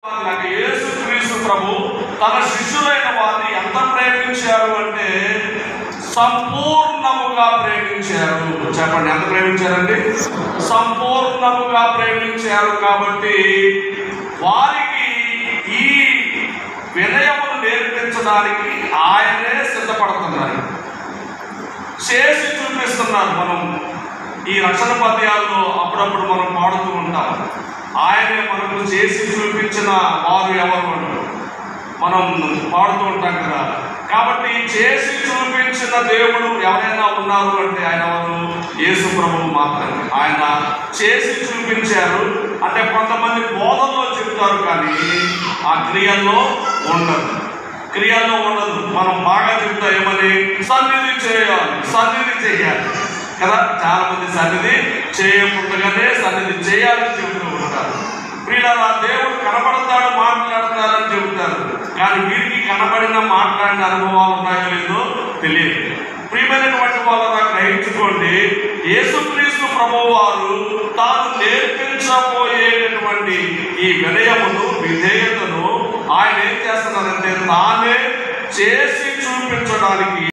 యేసుక్రీస్తు ప్రభు తన శిష్యులైన వారిని ఎంత ప్రేమించారు అంటే సంపూర్ణముగా ప్రేమించారు. చెప్పండి, ఎంత ప్రేమించారండి? సంపూర్ణముగా ప్రేమించారు. కాబట్టి వారికి ఈ వినయమును నేర్పించడానికి ఆయనే సిద్ధపడుతున్నారు, చేసి చూపిస్తున్నారు. మనం ఈ రక్షణ పద్యాల్లో అప్పుడప్పుడు మనం పాడుతూ ఉంటాం. ఆయనే మనకు చేసి చూపించిన వారు ఎవరు మనం పాడుతూ ఉంటాం కదా. కాబట్టి చేసి చూపించిన దేవుడు ఎవరైనా ఉన్నారు అంటే ఆయన ఎవరు? యేసు ప్రభువు మాత్రమే. ఆయన చేసి చూపించారు. అంటే కొంతమంది బోధనలో చెప్తారు కానీ ఆ క్రియల్లో ఉండదు. క్రియల్లో ఉండదు. మనం బాగా చెప్తా ఏమని? సన్నిధి చేయాలి, సన్నిధి చేయాలి కదా. చాలా మంది సన్నిధి చేయకుండానే సన్నిధి చేయాలని చెబుతూ ఉంటారు. ప్రియులారా, దేవుడు కనబడతాడు, మాట్లాడతారని చెబుతారు. కానీ వీరికి కనబడిన మాట్లాడిన అనుభవాలు ఉన్నాయో లేదో తెలియదు. ప్రియమైనటువంటి వాళ్ళ గ్రహించుకోండి, యేసుక్రీస్తు ప్రభువు వారు తాను నేర్పించబోయేటటువంటి ఈ వినయమును, విధేయతను ఆయన ఏం చేస్తున్నారంటే తానే చేసి చూపించడానికి